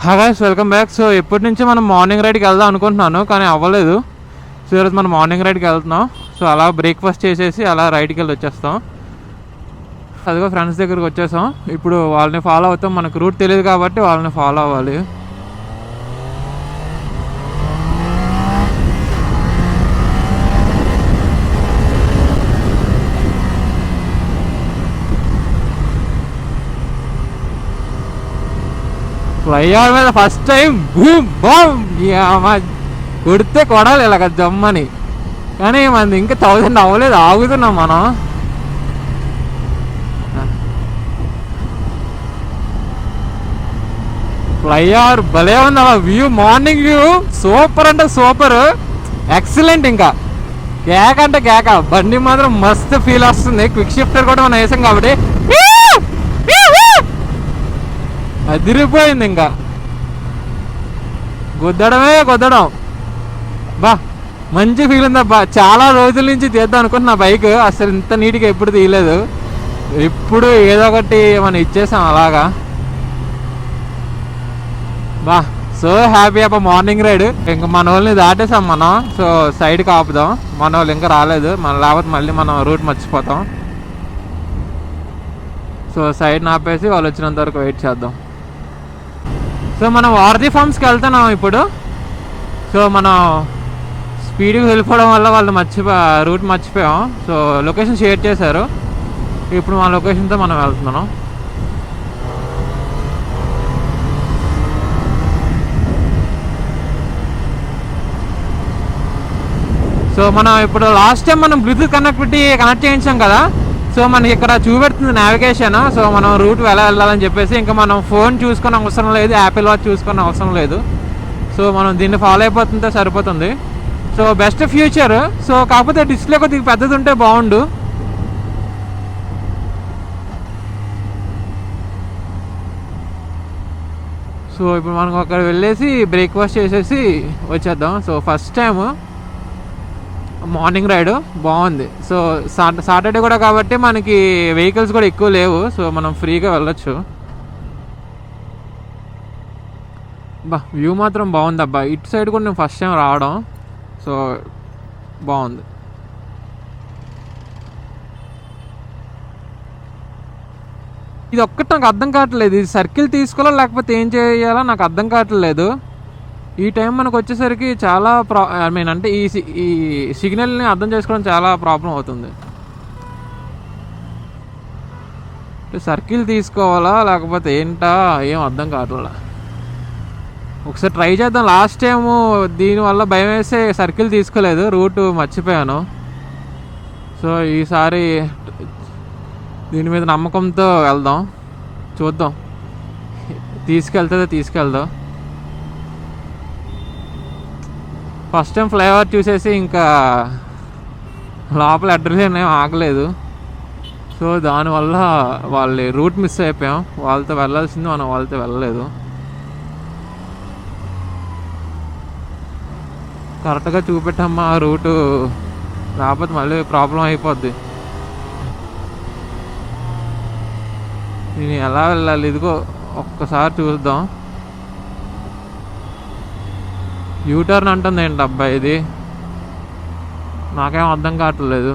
Hi guys, welcome back. So ఎప్పటి నుంచి మనం మార్నింగ్ రైడ్కి వెళ్దాం అనుకుంటున్నాను, కానీ అవ్వలేదు. సో ఈరోజు మనం మార్నింగ్ రైడ్కి వెళ్తున్నాం. సో అలా బ్రేక్ఫాస్ట్ చేసేసి అలా రైడ్కి వెళ్ళి వచ్చేస్తాం. అదిగో ఫ్రెండ్స్ దగ్గరికి వచ్చేసాం. ఇప్పుడు వాళ్ళని ఫాలో అవుతాం. మనకు రూట్ తెలియదు కాబట్టి వాళ్ళని ఫాలో అవ్వాలి. ఫ్లైఓవర్ మీద ఫస్ట్ టైం బూమ్ బామ్ కొడితే కొడాలి ఇలాగ జమ్మని. కానీ మనది ఇంకా 1000 అవ్వలేదు, ఆగుతున్నాం మనం. ఫ్లైఓవర్ భలే ఉంది అలా వ్యూ, మార్నింగ్ వ్యూ సూపర్ అంటే సూపర్, ఎక్సలెంట్. ఇంకా కేక అంటే కేక, బండి మాత్రం మస్తు ఫీల్ వస్తుంది. క్విక్ షిఫ్టర్ కూడా మనం వేసాం కాబట్టి అదిరిపోయింది. ఇంకా గుద్దడం బా మంచి ఫీల్ ఉంది అబ్బా. చాలా రోజుల నుంచి తీద్దాం అనుకుంటున్నా బైక్, అసలు ఇంత నీట్గా ఎప్పుడు తీయలేదు. ఇప్పుడు ఏదో ఒకటి మనం ఇచ్చేసాం అలాగా. బా సో హ్యాపీ అబ్బా. మార్నింగ్ రైడ్ ఇంకా మన వాళ్ళని దాటేసాం మనం. సో సైడ్కి ఆపుదాం, మన వాళ్ళు ఇంకా రాలేదు. మన లేకపోతే మళ్ళీ మనం రూట్ మర్చిపోతాం. సో సైడ్ని ఆపేసి వాళ్ళు వచ్చినంత వరకు వెయిట్ చేద్దాం. సో మనం వారధి ఫార్మ్స్కి వెళ్తున్నాం ఇప్పుడు. సో మనం స్పీడ్గా వెళ్ళిపోవడం వల్ల వాళ్ళు రూట్ మర్చిపోయాం. సో లొకేషన్ షేర్ చేశారు. ఇప్పుడు మన లొకేషన్తో మనం వెళ్తున్నాం. సో మనం ఇప్పుడు లాస్ట్ టైం మనం బ్లూటూత్ కనెక్ట్ చేయించాం కదా. సో మనకి ఇక్కడ చూపెడుతుంది నావిగేషన్. సో మనం రూట్ ఎలా వెళ్ళాలని చెప్పేసి ఇంకా మనం ఫోన్ చూసుకునే అవసరం లేదు, యాపిల్ వాచ్ చూసుకునే అవసరం లేదు. సో మనం దీన్ని ఫాలో అయిపోతుంటే సరిపోతుంది. So best future. సో కాకపోతే డిస్ప్లే కొద్దిగా పెద్దది ఉంటే బాగుండు. సో ఇప్పుడు మనం అక్కడ వెళ్ళేసి బ్రేక్ఫాస్ట్ చేసేసి వచ్చేద్దాం. So first time morning ride బాగుంది. సో సాటర్డే కూడా కాబట్టి మనకి వెహికల్స్ కూడా ఎక్కువ లేవు. సో మనం ఫ్రీగా వెళ్ళొచ్చు. బా వ్యూ మాత్రం బాగుంది అబ్బా. ఇటు సైడ్ కూడా నేను ఫస్ట్ టైం రావడం. సో బాగుంది. ఇది ఒక్కటి నాకు అర్థం కావట్లేదు. ఇది సర్కిల్ తీసుకోవాలా లేకపోతే ఏం చేయాలో నాకు అర్థం కావట్లేదు. ఈ టైం మనకు వచ్చేసరికి చాలా అంటే ఈ సిగ్నల్ని అర్థం చేసుకోవడం చాలా ప్రాబ్లం అవుతుంది. సర్కిల్ తీసుకోవాలా లేకపోతే ఏంటా ఏం అర్థం కావట్లా. ఒకసారి ట్రై చేద్దాం. లాస్ట్ టైము దీనివల్ల భయం వేసే సర్కిల్ తీసుకోలేదు, రూట్ మర్చిపోయాను. సో ఈసారి దీని మీద నమ్మకంతో వెళ్దాం, చూద్దాం తీసుకెళ్దాం. ఫస్ట్ టైం ఫ్లైఓవర్ చూసేసి ఇంకా లోపల అడ్రస్ ఏం ఆగలేదు. సో దానివల్ల వాళ్ళ రూట్ మిస్ అయిపోయాం. వాళ్ళతో వెళ్ళాల్సింది మనం వాళ్ళతో వెళ్ళలేదు. కరెక్ట్గా చూపెట్టమ్మా రూటు, లేకపోతే మళ్ళీ ప్రాబ్లం అయిపోద్ది. నేను ఎలా వెళ్ళాలి? ఇదిగో ఒక్కసారి చూద్దాం. యూటర్న్ అంటుంది ఏంటి అబ్బాయి, ఇది నాకేం అర్థం కావట్లేదు.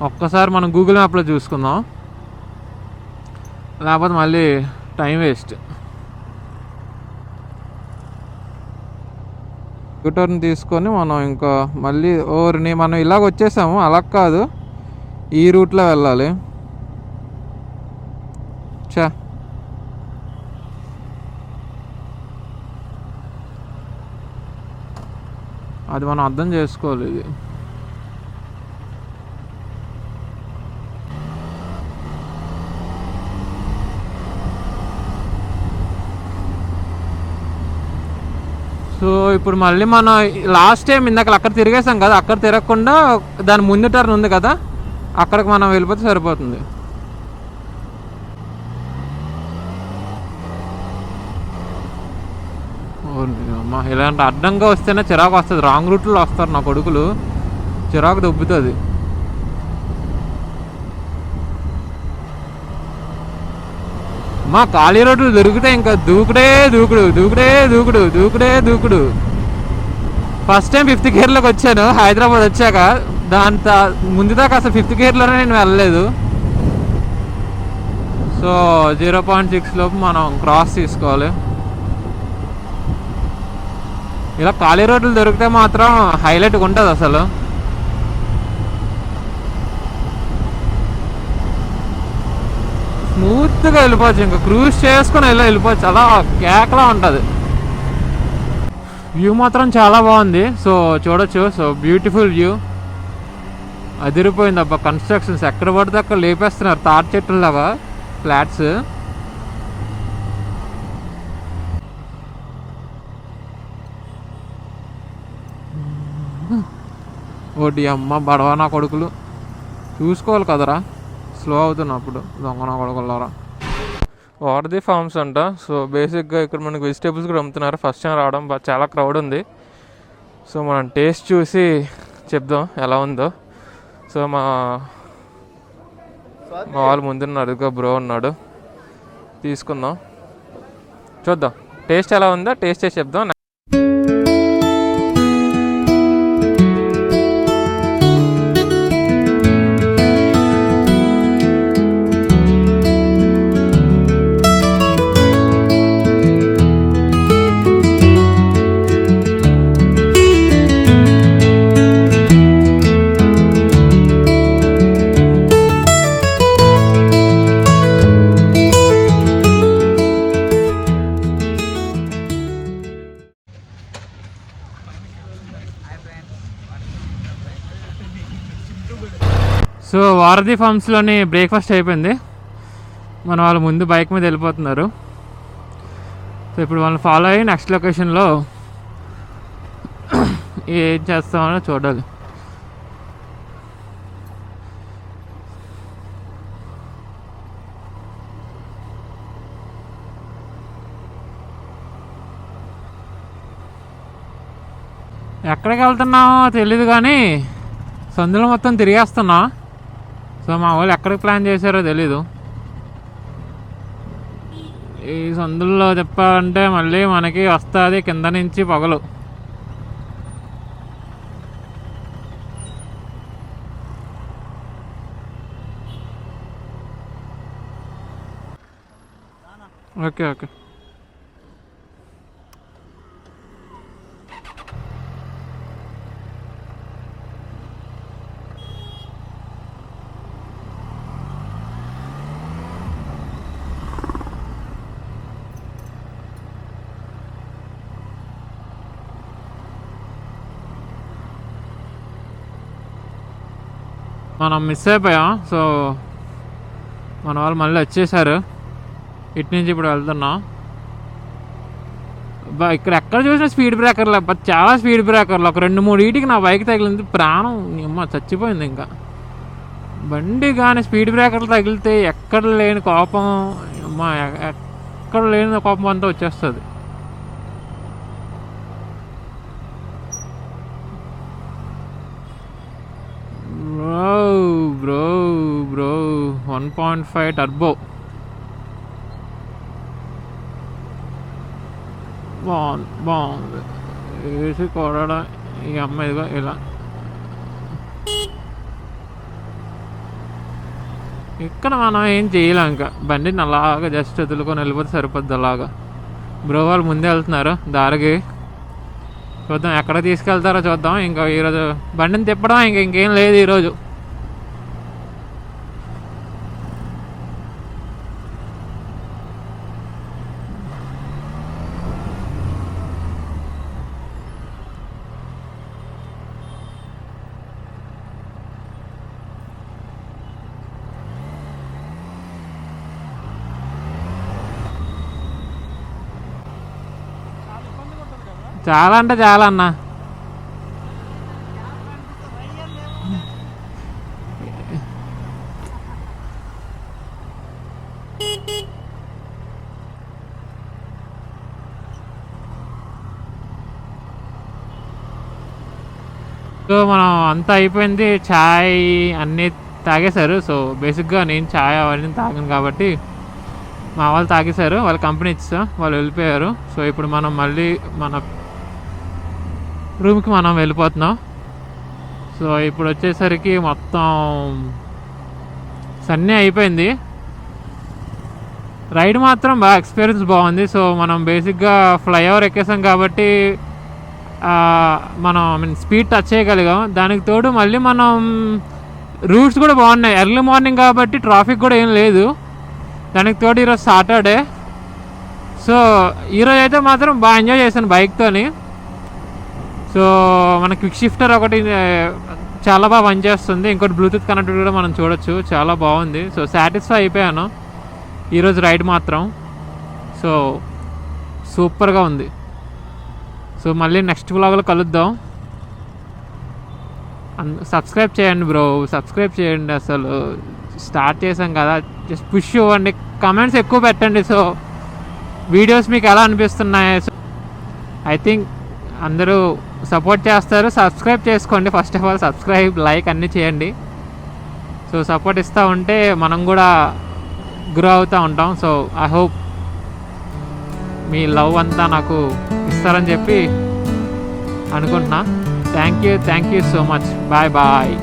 ఒక్కసారి మనం గూగుల్ మ్యాప్లో చూసుకుందాం, లేకపోతే మళ్ళీ టైం వేస్ట్. యూటర్న్ తీసుకొని మనం ఇంకా మళ్ళీ మనం ఇలాగ వచ్చేసాము. అలా కాదు, ఈ రూట్లో వెళ్ళాలి. అది మనం అర్థం చేసుకోవాలి. ఇది సో ఇప్పుడు మళ్ళీ మనం లాస్ట్ టైం ఇందాక అక్కడ తిరిగేసాం కదా, అక్కడ తిరగకుండా దాని ముందు టర్న్ ఉంది కదా, అక్కడికి మనం వెళ్ళిపోతే సరిపోతుంది. ఇలాంటి అడ్డంగా వస్తేనే చిరాకు వస్తుంది. రాంగ్ రూట్లో వస్తారు నా కొడుకులు, చిరాకు దొబ్బుతుంది. అమ్మ ఖాళీ రోడ్లు దొరికితే ఇంకా దూకుడే దూకుడు దూకుడే దూకుడు దూకుడే దూకుడు. ఫస్ట్ టైం 5th గేర్లోకి వచ్చాను హైదరాబాద్ వచ్చాక. ముందు దాకా అసలు 5th గేర్లోనే నేను వెళ్ళలేదు. సో 0.6 లోపు మనం క్రాస్ తీసుకోవాలి. ఇలా ఖాళీ రోడ్లు దొరికితే మాత్రం హైలైట్గా ఉంటుంది అసలు. స్మూత్గా వెళ్ళిపోవచ్చు, ఇంకా క్రూజ్ చేసుకుని వెళ్ళిపోవచ్చు. అలా కేకలా ఉంటుంది. వ్యూ మాత్రం చాలా బాగుంది. సో చూడొచ్చు. So beautiful view. అదిరిపోయింది అబ్బా. కన్స్ట్రక్షన్స్ ఎక్కడ పడితే అక్కడ లేపేస్తున్నారు తాటి చెట్టులాగా ఫ్లాట్స్. ఓడి అమ్మ బడవనా కొడుకులు చూసుకోవాలి కదరా స్లో అవుతున్నప్పుడు. దొంగనా కొడుకులారా. వారధి ఫార్మ్స్ అంట. సో బేసిక్గా ఇక్కడ మనకి వెజిటేబుల్స్ కూడా అమ్ముతున్నారు. ఫస్ట్ టైం రావడం చాలా క్రౌడ్ ఉంది. సో మనం టేస్ట్ చూసి చెప్దాం ఎలా ఉందో. సో మా వాళ్ళు ముందున్నారు, ఇదిగో బ్రో ఉన్నాడు, తీసుకుందాం చూద్దాం టేస్ట్ ఎలా ఉందో. టేస్ట్ చేసి చెప్దాం. సో వారధి ఫార్మ్స్లోని బ్రేక్ఫాస్ట్ అయిపోయింది. మన వాళ్ళు ముందు బైక్ మీద వెళ్ళిపోతున్నారు. సో ఇప్పుడు వాళ్ళని ఫాలో అయ్యి నెక్స్ట్ లొకేషన్లో ఏం చేస్తామో చూడాలి. ఎక్కడికి వెళ్తున్నామో తెలీదు కానీ సందులో మొత్తం తిరిగేస్తున్నా. సో మా వాళ్ళు ఎక్కడికి ప్లాన్ చేశారో తెలీదు. ఈ సందుల్లో చెప్పాలంటే మళ్ళీ మనకి వస్తుంది కింద నుంచి పొగలు. Okay okay. మనం మిస్ అయిపోయాం. సో మన వాళ్ళు మళ్ళీ వచ్చేసారు. ఇటు నుంచి ఇప్పుడు వెళ్తున్నాం. ఇక్కడ ఎక్కడ చూసినా స్పీడ్ బ్రేకర్లు అబ్బా, చాలా స్పీడ్ బ్రేకర్లు. ఒక 2-3 ఈటికి నా బైక్ తగిలింది, ప్రాణం అమ్మ చచ్చిపోయింది. ఇంకా బండి కానీ స్పీడ్ బ్రేకర్లు తగిలితే ఎక్కడ లేని కోపం అమ్మ, ఎక్కడ లేని కోపం అంతా వచ్చేస్తుంది. బ్రో 1.5 టర్బో బాగుంది. వేసి కొడడం ఈ అమ్మాయిగా ఇలా. ఇక్కడ మనం ఏం చేయలేం, ఇంకా బండిని అలాగా జస్ట్ వదులుకొని వెళ్ళిపోతే సరిపోద్ది. అలాగా బ్రో వాళ్ళు ముందే వెళ్తున్నారు దారికి. చూద్దాం ఎక్కడ తీసుకెళ్తారో చూద్దాం. ఇంకా ఈరోజు బండిని తిప్పడం ఇంకేం లేదు ఈరోజు. చాలా అంటే చాలా అన్న. సో మనం అంతా అయిపోయింది. ఛాయ్ అన్నీ తాగేశారు. సో బేసిక్గా నేను ఛాయ్ అవన్నీ తాగాను కాబట్టి మా వాళ్ళు తాగేశారు, వాళ్ళ కంపెనీ ఇచ్చా, వాళ్ళు వెళ్ళిపోయారు. సో ఇప్పుడు మనం మళ్ళీ మన రూమ్కి మనం వెళ్ళిపోతున్నాం. సో ఇప్పుడు వచ్చేసరికి మొత్తం సన్నీ అయిపోయింది. రైడ్ మాత్రం బాగా ఎక్స్పీరియన్స్ బాగుంది. సో మనం బేసిక్గా ఫ్లైఓవర్ ఎక్కేసాం కాబట్టి మనం స్పీడ్ టచ్ చేయగలిగాం. దానికి తోడు మళ్ళీ మనం రూట్స్ కూడా బాగున్నాయి. ఎర్లీ మార్నింగ్ కాబట్టి ట్రాఫిక్ కూడా ఏం లేదు. దానికి తోడు ఈరోజు సాటర్డే. సో ఈరోజు అయితే మాత్రం బాగా ఎంజాయ్ చేశాను బైక్తోని. సో మన క్విక్ షిఫ్టర్ ఒకటి చాలా బాగా పనిచేస్తుంది. ఇంకోటి బ్లూటూత్ కనెక్టివిటీ కూడా మనం చూడొచ్చు, చాలా బాగుంది. సో సాటిస్ఫై అయిపోయాను ఈరోజు రైడ్ మాత్రం. సో సూపర్గా ఉంది. సో మళ్ళీ నెక్స్ట్ వ్లాగ్లో కలుద్దాం. సబ్స్క్రైబ్ చేయండి బ్రో, సబ్స్క్రైబ్ చేయండి. అసలు స్టార్ట్ చేసాం కదా, జస్ట్ పుష్ ఇవ్వండి, కమెంట్స్ ఎక్కువ పెట్టండి. సో వీడియోస్ మీకు ఎలా అనిపిస్తున్నాయి? సో ఐ థింక్ అందరూ సపోర్ట్ చేస్తారు. సబ్స్క్రైబ్ చేసుకోండి. First of all subscribe, like అన్నీ చేయండి. సో సపోర్ట్ ఇస్తూ ఉంటే మనం కూడా గ్రో అవుతూ ఉంటాం. సో ఐ హోప్ మీ లవ్ అంతా నాకు ఇస్తారని చెప్పి అనుకుంటున్నా. Thank you so much. Bye bye.